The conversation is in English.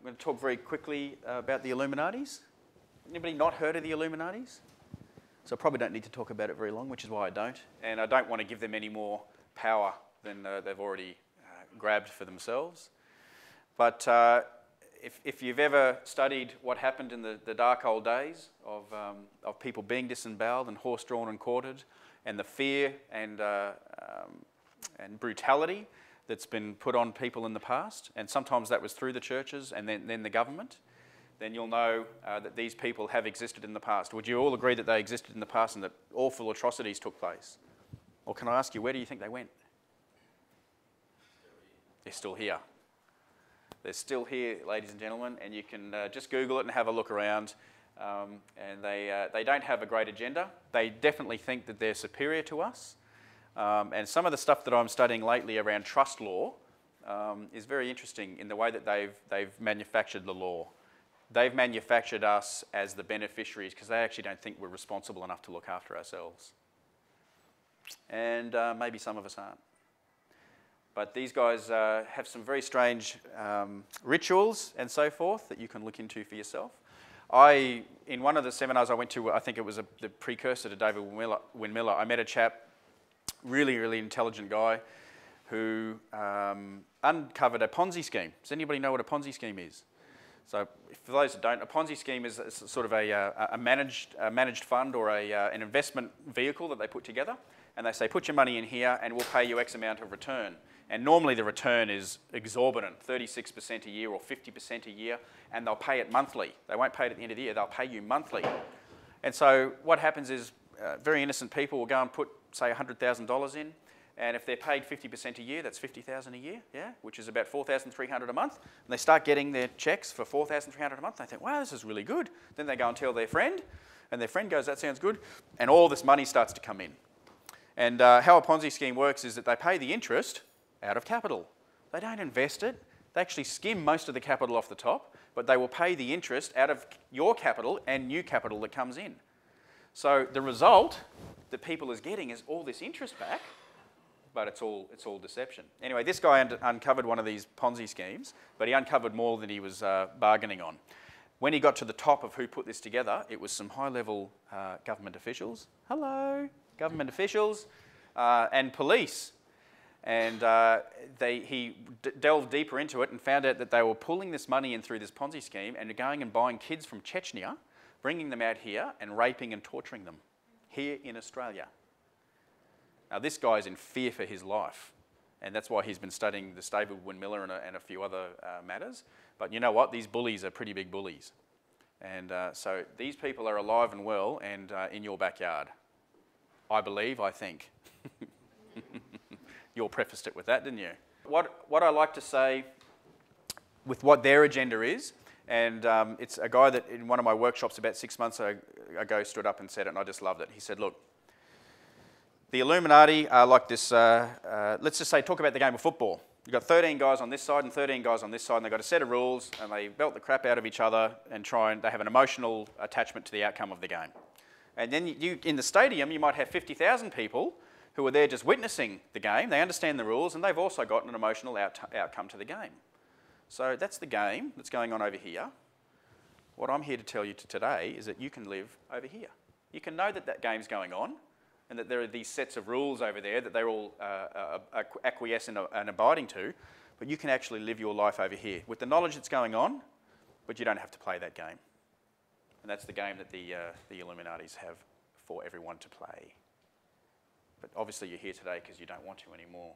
going to talk very quickly about the Illuminatis. Anybody not heard of the Illuminatis? So I probably don't need to talk about it very long, which is why I don't. And I don't want to give them any more power than they've already grabbed for themselves. But if you've ever studied what happened in the dark old days of people being disemboweled and horse-drawn and quartered, and the fear and brutality that's been put on people in the past, and sometimes that was through the churches and then the government, then you'll know that these people have existed in the past. Would you all agree that they existed in the past and that awful atrocities took place? Or can I ask you, where do you think they went? They're still here. They're still here, ladies and gentlemen, and you can just Google it and have a look around. And they don't have a great agenda. They definitely think that they're superior to us. And some of the stuff that I'm studying lately around trust law is very interesting in the way that they've manufactured the law. They've manufactured us as the beneficiaries because they actually don't think we're responsible enough to look after ourselves. And maybe some of us aren't. But these guys have some very strange rituals and so forth that you can look into for yourself. In one of the seminars I went to, I think it was the precursor to David Wynn-Miller, I met a chap, really, really intelligent guy, who uncovered a Ponzi scheme. Does anybody know what a Ponzi scheme is? So for those that don't, a Ponzi scheme is sort of a managed fund or an investment vehicle that they put together. And they say, put your money in here and we'll pay you X amount of return. And normally the return is exorbitant, 36% a year or 50% a year, and they'll pay it monthly. They won't pay it at the end of the year, they'll pay you monthly. And so what happens is very innocent people will go and put, say, $100,000 in, and if they're paid 50% a year, that's $50,000 a year, yeah, which is about $4,300 a month. And they start getting their checks for $4,300 a month. They think, wow, this is really good. Then they go and tell their friend, and their friend goes, that sounds good, and all this money starts to come in. And how a Ponzi scheme works is that they pay the interest out of capital. They don't invest it. They actually skim most of the capital off the top, but they will pay the interest out of your capital and new capital that comes in. So the result that people is getting is all this interest back, but it's all deception. Anyway, this guy uncovered one of these Ponzi schemes, but he uncovered more than he was bargaining on. When he got to the top of who put this together, it was some high-level government officials. Hello, government officials and police. And he delved deeper into it and found out that they were pulling this money in through this Ponzi scheme and going and buying kids from Chechnya, bringing them out here and raping and torturing them here in Australia. Now this guy's in fear for his life, and that's why he's been studying the David Wynn-Miller and a few other matters. But you know what? These bullies are pretty big bullies. And so these people are alive and well and in your backyard. I believe, I think. You all prefaced it with that, didn't you? What I like to say with what their agenda is, and it's a guy that in one of my workshops about 6 months ago stood up and said it, and I just loved it. He said, look, the Illuminati are like this, let's just say, talk about the game of football. You've got 13 guys on this side and 13 guys on this side, and they've got a set of rules, and they belt the crap out of each other and they have an emotional attachment to the outcome of the game. And then in the stadium, you might have 50,000 people who are there just witnessing the game. They understand the rules, and they've also got an emotional outcome to the game. So that's the game that's going on over here. What I'm here to tell you today is that you can live over here. You can know that that game's going on, and that there are these sets of rules over there that they're all acquiesce and abiding to, but you can actually live your life over here with the knowledge that's going on, but you don't have to play that game. And that's the game that the Illuminatis have for everyone to play. But obviously you're here today because you don't want to anymore.